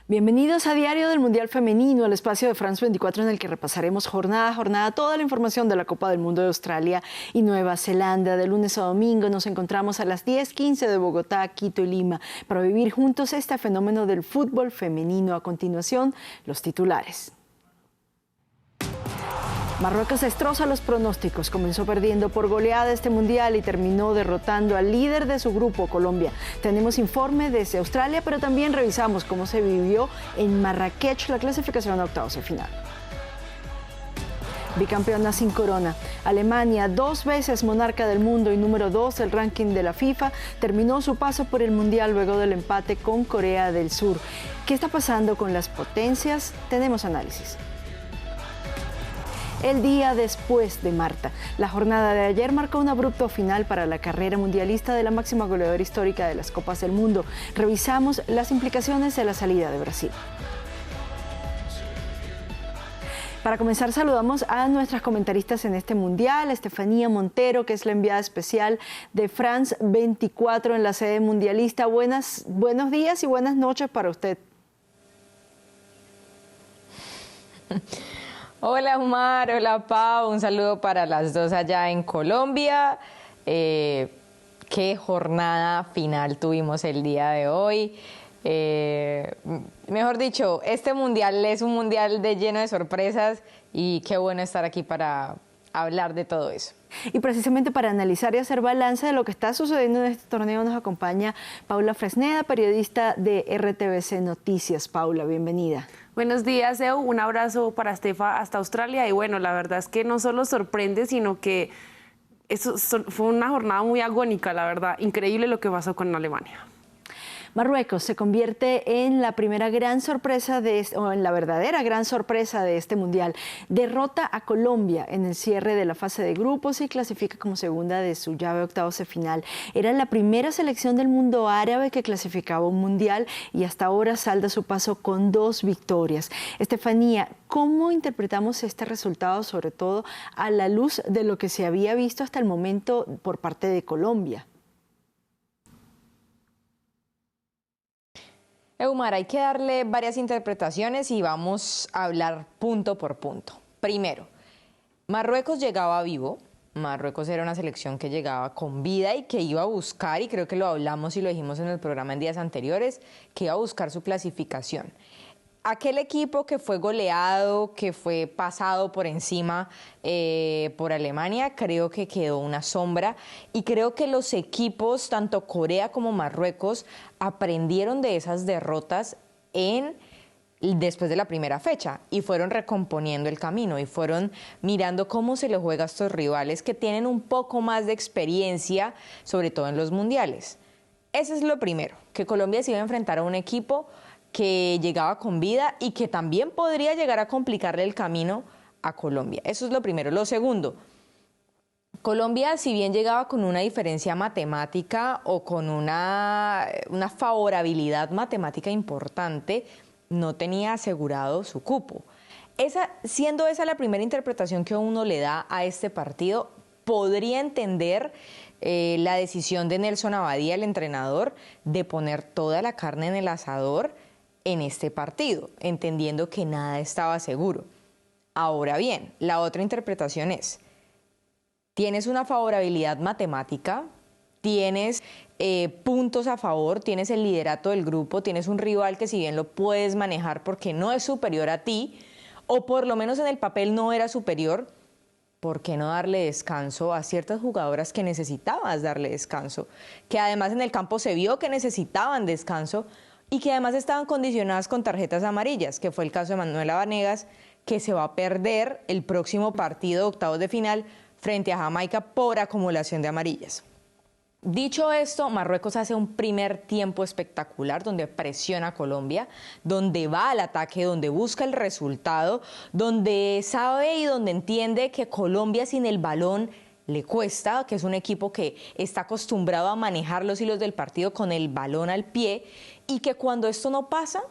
Bienvenidos a Diario del Mundial Femenino, el espacio de France 24 en el que repasaremos jornada a jornada toda la información de la Copa del Mundo de Australia y Nueva Zelanda. De lunes a domingo nos encontramos a las 10:15 de Bogotá, Quito y Lima para vivir juntos este fenómeno del fútbol femenino. A continuación, los titulares. Marruecos destroza los pronósticos, comenzó perdiendo por goleada este mundial y terminó derrotando al líder de su grupo, Colombia. Tenemos informe desde Australia, pero también revisamos cómo se vivió en Marrakech la clasificación a octavos de final. Bicampeona sin corona, Alemania, 2 veces monarca del mundo y número 2 del ranking de la FIFA, terminó su paso por el mundial luego del empate con Corea del Sur. ¿Qué está pasando con las potencias? Tenemos análisis. El día después de Marta. La jornada de ayer marcó un abrupto final para la carrera mundialista de la máxima goleadora histórica de las Copas del Mundo. Revisamos las implicaciones de la salida de Brasil. Para comenzar, saludamos a nuestras comentaristas en este mundial, Estefanía Montero, que es la enviada especial de France 24 en la sede mundialista. Buenos días y buenas noches para usted. Hola Omar, hola Pau, un saludo para las dos allá en Colombia. Qué jornada final tuvimos el día de hoy. Mejor dicho, este mundial es un mundial lleno de sorpresas y qué bueno estar aquí para hablar de todo eso. Y precisamente para analizar y hacer balance de lo que está sucediendo en este torneo nos acompaña Paula Fresneda, periodista de RTBC Noticias. Paula, bienvenida. Buenos días, Eu. Un abrazo para Estefa hasta Australia. Y bueno, la verdad es que no solo sorprende, sino que fue una jornada muy agónica, la verdad. Increíble lo que pasó con Alemania. Marruecos se convierte en la primera gran sorpresa o en la verdadera gran sorpresa de este mundial. Derrota a Colombia en el cierre de la fase de grupos y clasifica como segunda de su llave octavos de final. Era la primera selección del mundo árabe que clasificaba un mundial y hasta ahora salda su paso con 2 victorias. Estefanía, ¿cómo interpretamos este resultado, sobre todo a la luz de lo que se había visto hasta el momento por parte de Colombia? Eumar, hay que darle varias interpretaciones y vamos a hablar punto por punto. Primero, Marruecos llegaba vivo. Marruecos era una selección que llegaba con vida y que iba a buscar, y creo que lo hablamos y lo dijimos en el programa en días anteriores, que iba a buscar su clasificación. Aquel equipo que fue goleado, que fue pasado por encima por Alemania, creo que quedó una sombra y creo que los equipos, tanto Corea como Marruecos, aprendieron de esas derrotas después de la primera fecha y fueron recomponiendo el camino y fueron mirando cómo se le juega a estos rivales que tienen un poco más de experiencia, sobre todo en los mundiales. Eso es lo primero, que Colombia se iba a enfrentar a un equipo que llegaba con vida y que también podría llegar a complicarle el camino a Colombia. Eso es lo primero. Lo segundo, Colombia, si bien llegaba con una diferencia matemática o con una favorabilidad matemática importante, no tenía asegurado su cupo. Siendo esa la primera interpretación que uno le da a este partido, podría entender la decisión de Nelson Abadía, el entrenador, de poner toda la carne en el asador en este partido, entendiendo que nada estaba seguro. Ahora bien, la otra interpretación es, tienes una favorabilidad matemática, tienes puntos a favor, tienes el liderato del grupo, tienes un rival que si bien lo puedes manejar porque no es superior a ti, o por lo menos en el papel no era superior, ¿por qué no darle descanso a ciertas jugadoras que necesitabas darle descanso? Que además en el campo se vio que necesitaban descanso y que además estaban condicionadas con tarjetas amarillas, que fue el caso de Manuela Vanegas, que se va a perder el próximo partido de octavos de final frente a Jamaica por acumulación de amarillas. Dicho esto, Marruecos hace un primer tiempo espectacular donde presiona a Colombia, donde va al ataque, donde busca el resultado, donde sabe y donde entiende que Colombia sin el balón le cuesta, que es un equipo que está acostumbrado a manejar los hilos del partido con el balón al pie y que cuando esto no pasa,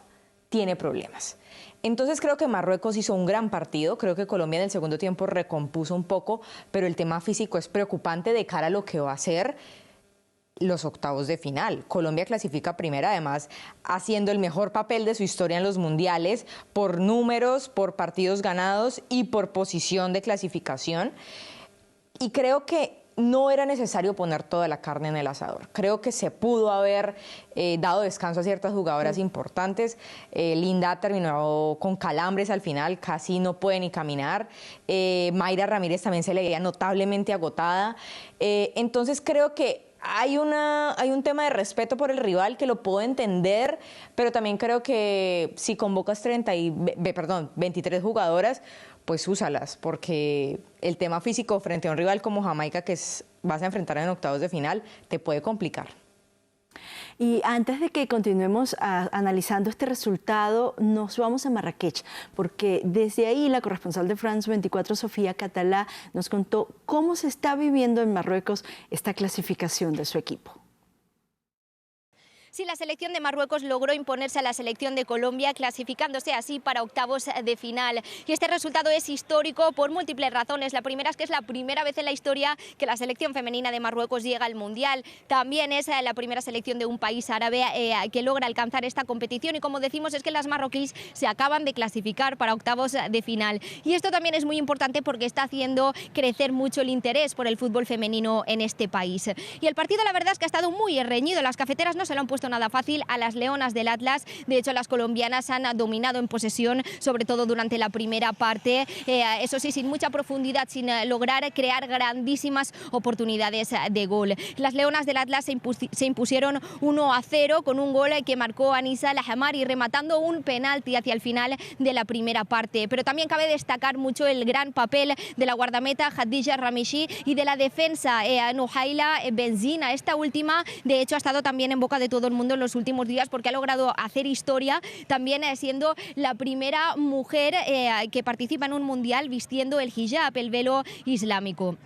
tiene problemas. Entonces creo que Marruecos hizo un gran partido, creo que Colombia en el segundo tiempo recompuso un poco, pero el tema físico es preocupante de cara a lo que va a hacer. los octavos de final. Colombia clasifica primera, además haciendo el mejor papel de su historia en los mundiales por números, por partidos ganados y por posición de clasificación. Y creo que no era necesario poner toda la carne en el asador. Creo que se pudo haber dado descanso a ciertas jugadoras importantes. Linda terminó con calambres al final, casi no puede ni caminar. Mayra Ramírez también se le veía notablemente agotada. Entonces creo que hay un tema de respeto por el rival que lo puedo entender, pero también creo que si convocas 23 jugadoras, pues úsalas, porque el tema físico frente a un rival como Jamaica, que vas a enfrentar en octavos de final, te puede complicar. Y antes de que continuemos analizando este resultado, nos vamos a Marrakech, porque desde ahí la corresponsal de France 24, Sofía Catalá, nos contó cómo se está viviendo en Marruecos esta clasificación de su equipo. Sí, la selección de Marruecos logró imponerse a la selección de Colombia, clasificándose así para octavos de final. Y este resultado es histórico por múltiples razones. La primera es que es la primera vez en la historia que la selección femenina de Marruecos llega al Mundial. También es la primera selección de un país árabe que logra alcanzar esta competición. Y como decimos, es que las marroquíes se acaban de clasificar para octavos de final. Y esto también es muy importante porque está haciendo crecer mucho el interés por el fútbol femenino en este país. Y el partido, la verdad es que ha estado muy reñido. Las cafeteras no se lo han puesto nada fácil a las leonas del Atlas. De hecho, las colombianas han dominado en posesión, sobre todo durante la primera parte. Eso sí, sin mucha profundidad, sin lograr crear grandísimas oportunidades de gol. Las leonas del Atlas se impusieron 1-0 con un gol que marcó Anisa Lahamari, rematando un penalti hacia el final de la primera parte. Pero también cabe destacar mucho el gran papel de la guardameta Khadija Ramichi y de la defensa Nouhaila Benzina. Esta última, de hecho, ha estado también en boca de todo el mundo en los últimos días porque ha logrado hacer historia, también siendo la primera mujer que participa en un mundial vistiendo el hijab, el velo islámico.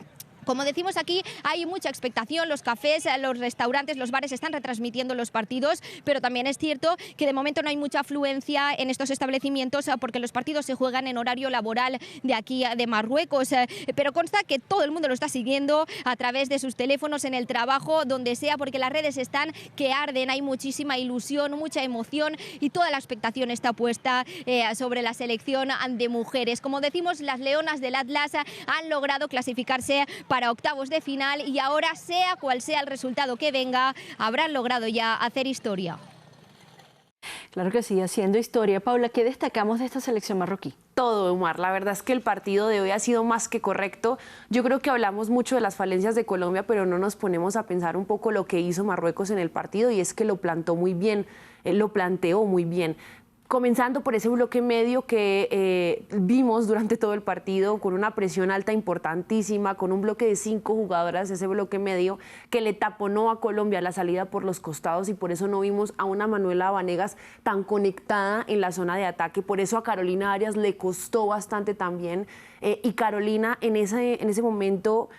Como decimos aquí, hay mucha expectación, los cafés, los restaurantes, los bares están retransmitiendo los partidos, pero también es cierto que de momento no hay mucha afluencia en estos establecimientos porque los partidos se juegan en horario laboral de aquí de Marruecos, pero consta que todo el mundo lo está siguiendo a través de sus teléfonos, en el trabajo, donde sea, porque las redes están que arden, hay muchísima ilusión, mucha emoción y toda la expectación está puesta sobre la selección de mujeres. Como decimos, las leonas del Atlas han logrado clasificarse para octavos de final y ahora, sea cual sea el resultado que venga, habrán logrado ya hacer historia. Claro que sí, haciendo historia. Paula, ¿qué destacamos de esta selección marroquí? Todo, Omar. La verdad es que el partido de hoy ha sido más que correcto. Yo creo que hablamos mucho de las falencias de Colombia, pero no nos ponemos a pensar un poco lo que hizo Marruecos en el partido, y es que lo planteó muy bien. Comenzando por ese bloque medio que vimos durante todo el partido, con una presión alta importantísima, con un bloque de 5 jugadoras, ese bloque medio que le taponó a Colombia la salida por los costados, y por eso no vimos a una Manuela Vanegas tan conectada en la zona de ataque. Por eso a Carolina Arias le costó bastante también, y Carolina en ese momento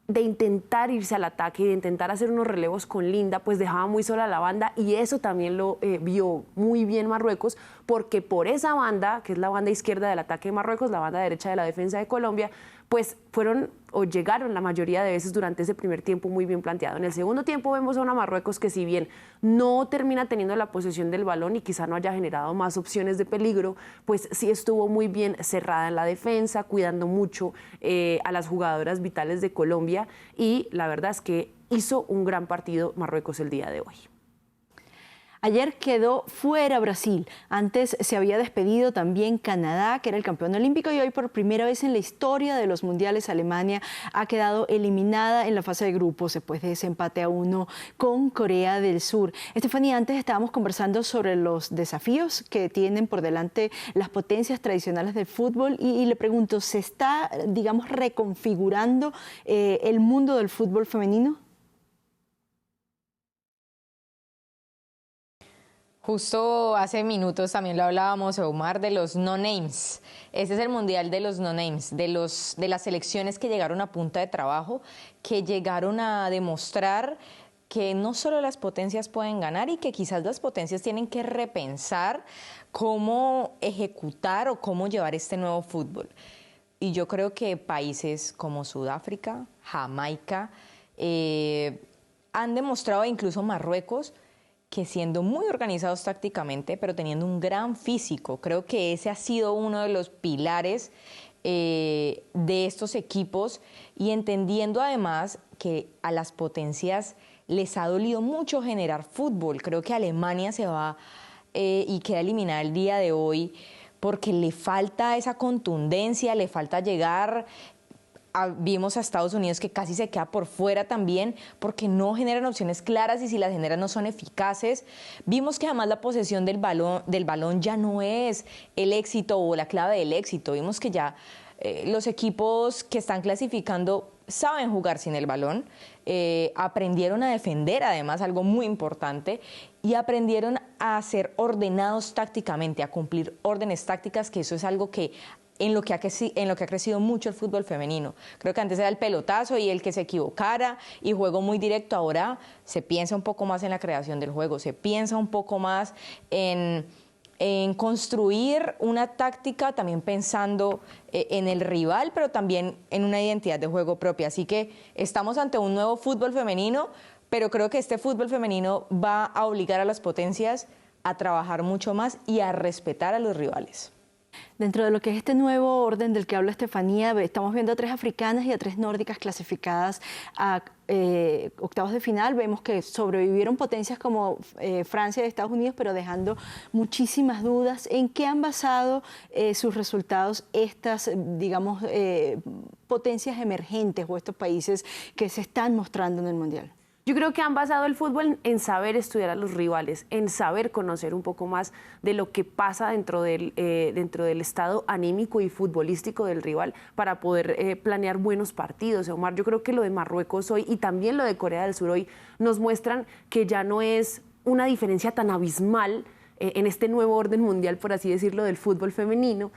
de intentar irse al ataque y de intentar hacer unos relevos con Linda, pues dejaba muy sola a la banda, y eso también lo vio muy bien Marruecos, porque por esa banda, que es la banda izquierda del ataque de Marruecos, la banda derecha de la defensa de Colombia, pues llegaron la mayoría de veces durante ese primer tiempo muy bien planteado. En el segundo tiempo vemos a una Marruecos que, si bien no termina teniendo la posesión del balón y quizá no haya generado más opciones de peligro, pues sí estuvo muy bien cerrada en la defensa, cuidando mucho a las jugadoras vitales de Colombia, y la verdad es que hizo un gran partido Marruecos el día de hoy. Ayer quedó fuera Brasil. Antes se había despedido también Canadá, que era el campeón olímpico, y hoy por primera vez en la historia de los mundiales Alemania ha quedado eliminada en la fase de grupos después de ese empate a 1 con Corea del Sur. Estefanía, antes estábamos conversando sobre los desafíos que tienen por delante las potencias tradicionales del fútbol y le pregunto, ¿se está, digamos, reconfigurando el mundo del fútbol femenino? Justo hace minutos también lo hablábamos, Omar, de los no-names. Ese es el mundial de los no-names, de las selecciones que llegaron a punta de trabajo, que llegaron a demostrar que no solo las potencias pueden ganar y que quizás las potencias tienen que repensar cómo ejecutar o cómo llevar este nuevo fútbol. Y yo creo que países como Sudáfrica, Jamaica, han demostrado, incluso Marruecos, que siendo muy organizados tácticamente, pero teniendo un gran físico, creo que ese ha sido uno de los pilares de estos equipos, y entendiendo además que a las potencias les ha dolido mucho generar fútbol. Creo que Alemania se va y queda eliminada el día de hoy porque le falta esa contundencia, le falta llegar. Vimos a Estados Unidos que casi se queda por fuera también porque no generan opciones claras, y si las generan no son eficaces. Vimos que además la posesión del balón ya no es el éxito o la clave del éxito. Vimos que ya los equipos que están clasificando saben jugar sin el balón, aprendieron a defender, además, algo muy importante, y aprendieron a ser ordenados tácticamente, a cumplir órdenes tácticas, que eso es algo que en lo que ha crecido mucho el fútbol femenino. Creo que antes era el pelotazo y el que se equivocara y juego muy directo. Ahora se piensa un poco más en la creación del juego, se piensa un poco más en construir una táctica, también pensando en el rival, pero también en una identidad de juego propia. Así que estamos ante un nuevo fútbol femenino, pero creo que este fútbol femenino va a obligar a las potencias a trabajar mucho más y a respetar a los rivales. Dentro de lo que es este nuevo orden del que habla Estefanía, estamos viendo a 3 africanas y a 3 nórdicas clasificadas a octavos de final. Vemos que sobrevivieron potencias como Francia y Estados Unidos, pero dejando muchísimas dudas. ¿En qué han basado sus resultados estas, digamos, potencias emergentes o estos países que se están mostrando en el Mundial? Yo creo que han basado el fútbol en saber estudiar a los rivales, en saber conocer un poco más de lo que pasa dentro del estado anímico y futbolístico del rival para poder planear buenos partidos. Omar, yo creo que lo de Marruecos hoy y también lo de Corea del Sur hoy nos muestran que ya no es una diferencia tan abismal en este nuevo orden mundial, por así decirlo, del fútbol femenino,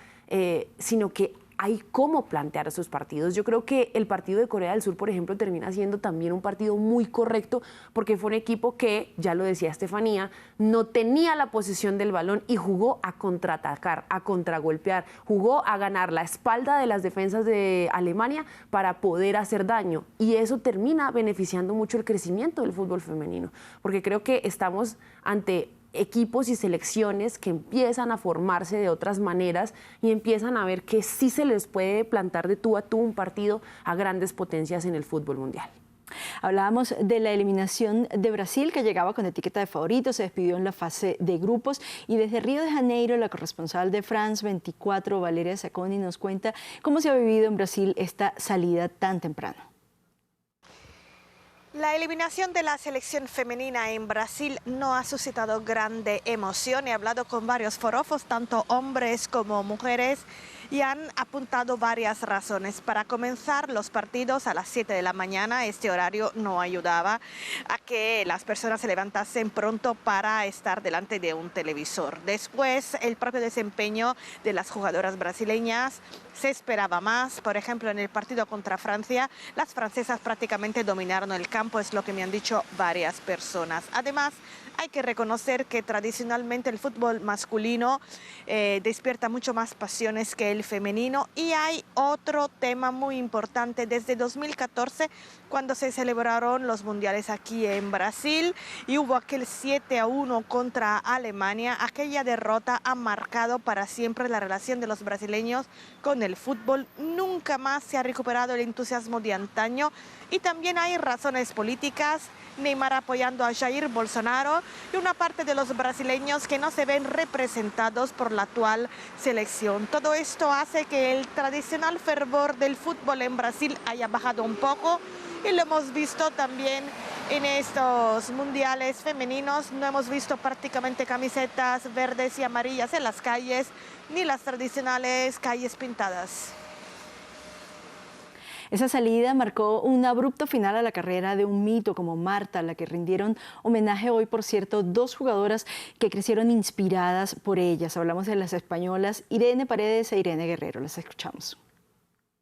sino que hay cómo plantear esos partidos. Yo creo que el partido de Corea del Sur, por ejemplo, termina siendo también un partido muy correcto porque fue un equipo que, ya lo decía Estefanía, no tenía la posesión del balón y jugó a contraatacar, a contragolpear, jugó a ganar la espalda de las defensas de Alemania para poder hacer daño, y eso termina beneficiando mucho el crecimiento del fútbol femenino, porque creo que estamos ante equipos y selecciones que empiezan a formarse de otras maneras y empiezan a ver que sí se les puede plantar de tú a tú un partido a grandes potencias en el fútbol mundial. Hablábamos de la eliminación de Brasil, que llegaba con etiqueta de favorito, se despidió en la fase de grupos, y desde Río de Janeiro la corresponsal de France 24, Valeria Zacconi, nos cuenta cómo se ha vivido en Brasil esta salida tan temprano. La eliminación de la selección femenina en Brasil no ha suscitado grande emoción. He hablado con varios forofos, tanto hombres como mujeres, y han apuntado varias razones. Para comenzar, los partidos a las 7 de la mañana, este horario no ayudaba a que las personas se levantasen pronto para estar delante de un televisor. Después, el propio desempeño de las jugadoras brasileñas se esperaba más. Por ejemplo, en el partido contra Francia, las francesas prácticamente dominaron el campo, es lo que me han dicho varias personas. Además, hay que reconocer que tradicionalmente el fútbol masculino despierta mucho más pasiones que el femenino, y hay otro tema muy importante. Desde 2014, cuando se celebraron los mundiales aquí en Brasil y hubo aquel 7-1 contra Alemania, aquella derrota ha marcado para siempre la relación de los brasileños con el fútbol. Nunca más se ha recuperado el entusiasmo de antaño, y también hay razones políticas. Neymar apoyando a Jair Bolsonaro y una parte de los brasileños que no se ven representados por la actual selección. Todo esto hace que el tradicional fervor del fútbol en Brasil haya bajado un poco, y lo hemos visto también en estos mundiales femeninos. No hemos visto prácticamente camisetas verdes y amarillas en las calles, ni las tradicionales calles pintadas. Esa salida marcó un abrupto final a la carrera de un mito como Marta, a la que rindieron homenaje hoy, por cierto, 2 jugadoras que crecieron inspiradas por ellas. Hablamos de las españolas Irene Paredes e Irene Guerrero. Las escuchamos.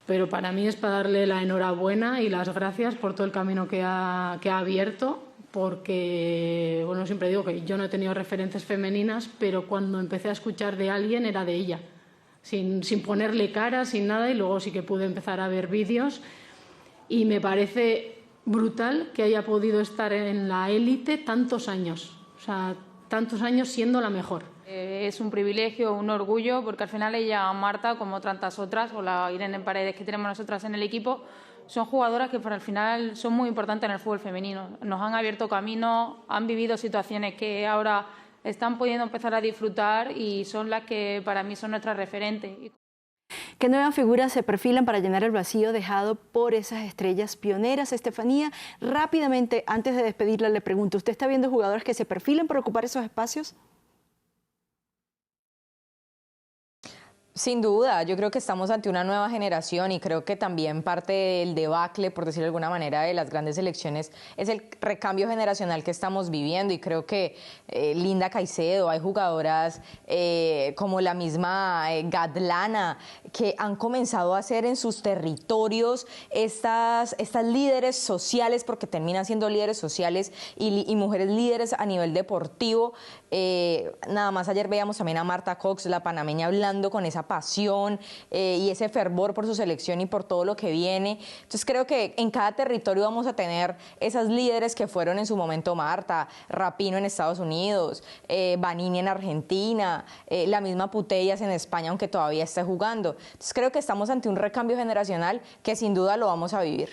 Pero para mí es para darle la enhorabuena y las gracias por todo el camino que ha abierto, porque, bueno, siempre digo que yo no he tenido referentes femeninas, pero cuando empecé a escuchar de alguien era de ella. Sin ponerle cara, sin nada, y luego sí que pude empezar a ver vídeos, y me parece brutal que haya podido estar en la élite tantos años, o sea, tantos años siendo la mejor. Es un privilegio, un orgullo, porque al final ella, Marta, como tantas otras, o la Irene Paredes que tenemos nosotras en el equipo, son jugadoras que al final son muy importantes en el fútbol femenino. Nos han abierto camino, han vivido situaciones que ahora están pudiendo empezar a disfrutar y son las que para mí son nuestras referentes. ¿Qué nuevas figuras se perfilan para llenar el vacío dejado por esas estrellas pioneras? Estefanía, rápidamente, antes de despedirla, le pregunto, ¿usted está viendo jugadoras que se perfilan para ocupar esos espacios? Sin duda, yo creo que estamos ante una nueva generación y creo que también parte del debacle, por decirlo de alguna manera, de las grandes selecciones es el recambio generacional que estamos viviendo y creo que Linda Caicedo, hay jugadoras como la misma Gadlana que han comenzado a hacer en sus territorios estas líderes sociales, porque terminan siendo líderes sociales y mujeres líderes a nivel deportivo. Nada más ayer veíamos también a Marta Cox, la panameña, hablando con esa pasión y ese fervor por su selección y por todo lo que viene. Entonces creo que en cada territorio vamos a tener esas líderes que fueron en su momento Marta, Rapino en Estados Unidos, Vanini en Argentina, la misma Putellas en España, aunque todavía esté jugando. Entonces creo que estamos ante un recambio generacional que sin duda lo vamos a vivir.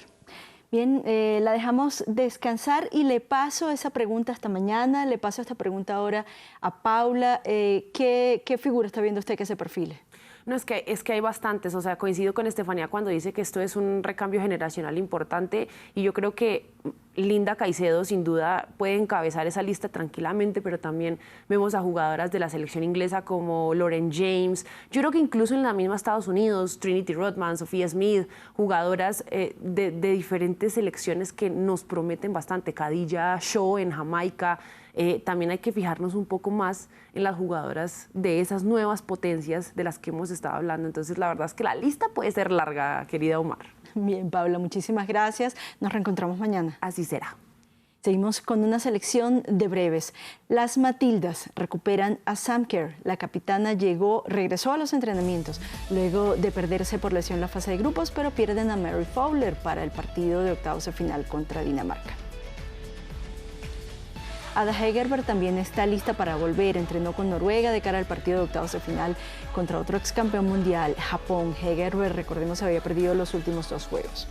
Bien, la dejamos descansar y le paso esa pregunta hasta mañana, le paso esta pregunta ahora a Paula. ¿Qué figura está viendo usted que se perfile? No, es que hay bastantes, o sea, coincido con Estefanía cuando dice que esto es un recambio generacional importante y yo creo que Linda Caicedo sin duda puede encabezar esa lista tranquilamente, pero también vemos a jugadoras de la selección inglesa como Lauren James, yo creo que incluso en la misma Estados Unidos, Trinity Rodman, Sophia Smith, jugadoras de diferentes selecciones que nos prometen bastante, Khadija Shaw en Jamaica. También hay que fijarnos un poco más en las jugadoras de esas nuevas potencias de las que hemos estado hablando. Entonces, la verdad es que la lista puede ser larga, querida Omar. Bien, Paula, muchísimas gracias. Nos reencontramos mañana. Así será. Seguimos con una selección de breves. Las Matildas recuperan a Sam Kerr. La capitana regresó a los entrenamientos luego de perderse por lesión la fase de grupos, pero pierden a Mary Fowler para el partido de octavos de final contra Dinamarca. Ada Hegerberg también está lista para volver. Entrenó con Noruega de cara al partido de octavos de final contra otro ex campeón mundial, Japón. Hegerberg, recordemos, había perdido los últimos 2 juegos.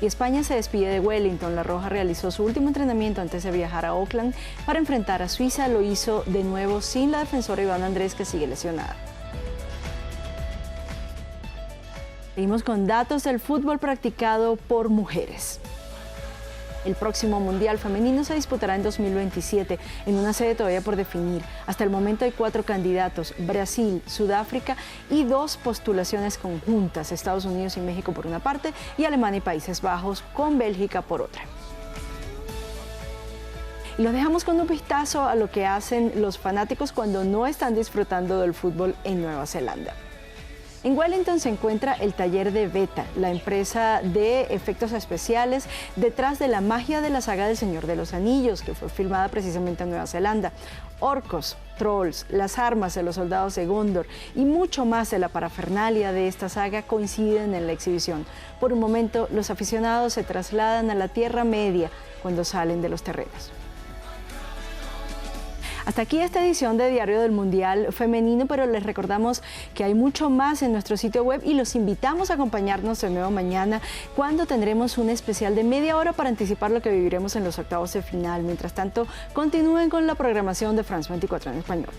Y España se despide de Wellington. La Roja realizó su último entrenamiento antes de viajar a Auckland para enfrentar a Suiza. Lo hizo de nuevo sin la defensora Ivana Andrés, que sigue lesionada. Seguimos con datos del fútbol practicado por mujeres. El próximo Mundial Femenino se disputará en 2027 en una sede todavía por definir. Hasta el momento hay 4 candidatos: Brasil, Sudáfrica y 2 postulaciones conjuntas, Estados Unidos y México por una parte y Alemania y Países Bajos con Bélgica por otra. Y los dejamos con un vistazo a lo que hacen los fanáticos cuando no están disfrutando del fútbol en Nueva Zelanda. En Wellington se encuentra el taller de Beta, la empresa de efectos especiales detrás de la magia de la saga del Señor de los Anillos, que fue filmada precisamente en Nueva Zelanda. Orcos, trolls, las armas de los soldados de Gondor y mucho más de la parafernalia de esta saga coinciden en la exhibición. Por un momento, los aficionados se trasladan a la Tierra Media cuando salen de los terrenos. Hasta aquí esta edición de Diario del Mundial Femenino, pero les recordamos que hay mucho más en nuestro sitio web y los invitamos a acompañarnos de nuevo mañana cuando tendremos un especial de media hora para anticipar lo que viviremos en los octavos de final. Mientras tanto, continúen con la programación de France 24 en español.